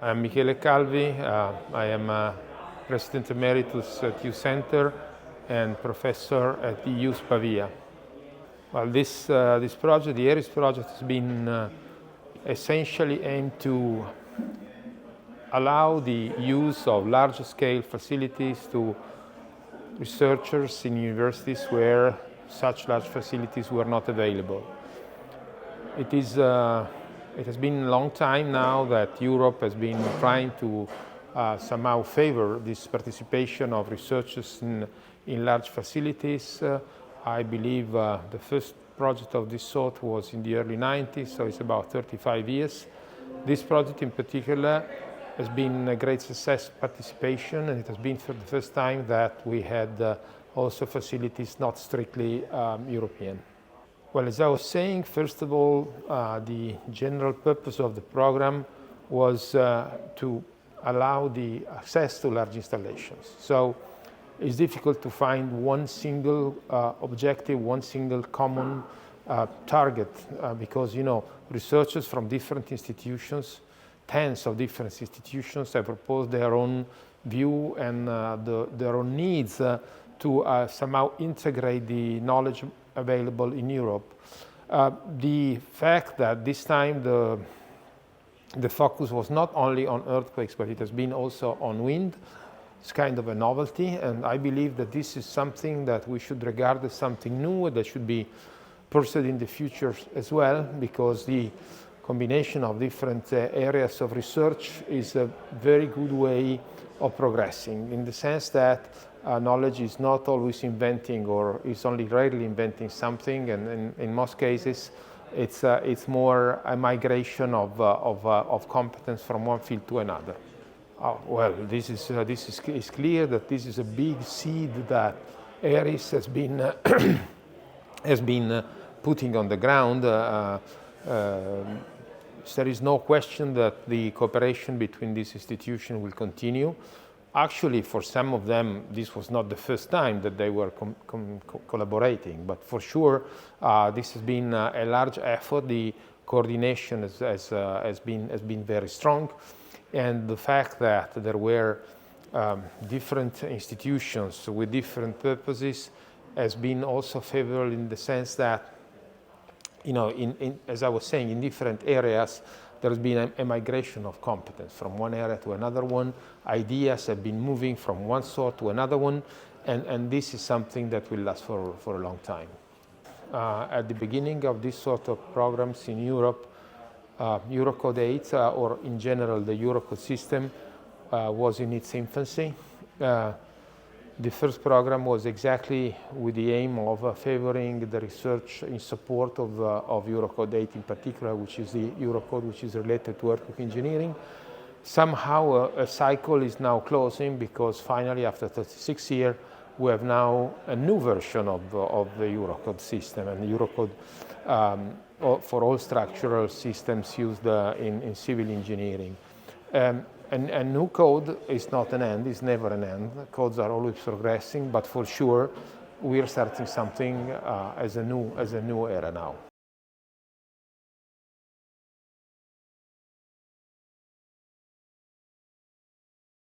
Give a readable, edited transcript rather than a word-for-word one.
I'm Michele Calvi. I am President Emeritus at U Center and Professor at the EU's Pavia. Well, this project, the ERIES project, has been essentially aimed to allow the use of large-scale facilities to researchers in universities where such large facilities were not available. It has been a long time now that Europe has been trying to somehow favor this participation of researchers in large facilities. I believe the first project of this sort was in the early 90s, so it's about 35 years. This project in particular has been a great success participation, and it has been for the first time that we had also facilities not strictly European. Well, as I was saying, first of all, the general purpose of the program was to allow the access to large installations. So it's difficult to find one single objective, one single common target, because, researchers from different institutions, tens of different institutions, have proposed their own view and their own needs to somehow integrate the knowledge available in Europe. The fact that this time the focus was not only on earthquakes, but it has been also on wind, it's kind of a novelty, and I believe that this is something that we should regard as something new that should be pursued in the future as well, because the combination of different areas of research is a very good way of progressing, in the sense that knowledge is not always inventing, or is only rarely inventing something, and in most cases it's more a migration of competence from one field to another. Well, this is clear that this is a big seed that ERIES has been has been putting on the ground. There is no question that the cooperation between these institutions will continue. Actually, for some of them, this was not the first time that they were collaborating, but for sure, this has been a large effort. The coordination has been very strong, and the fact that there were different institutions with different purposes has been also favorable, in the sense that, as I was saying, in different areas, there has been a migration of competence from one area to another one. Ideas have been moving from one sort to another one, and this is something that will last for a long time. At the beginning of this sort of programs in Europe, Eurocode 8, or in general the Eurocode system, was in its infancy. The first program was exactly with the aim of favoring the research in support of Eurocode 8 in particular, which is the Eurocode which is related to earthquake engineering. Somehow a cycle is now closing, because finally, after 36 years, we have now a new version of the Eurocode system, and the Eurocode for all structural systems used in civil engineering. A new code is not an end, it's never an end. Codes are always progressing, but for sure, we are starting something as a new era now.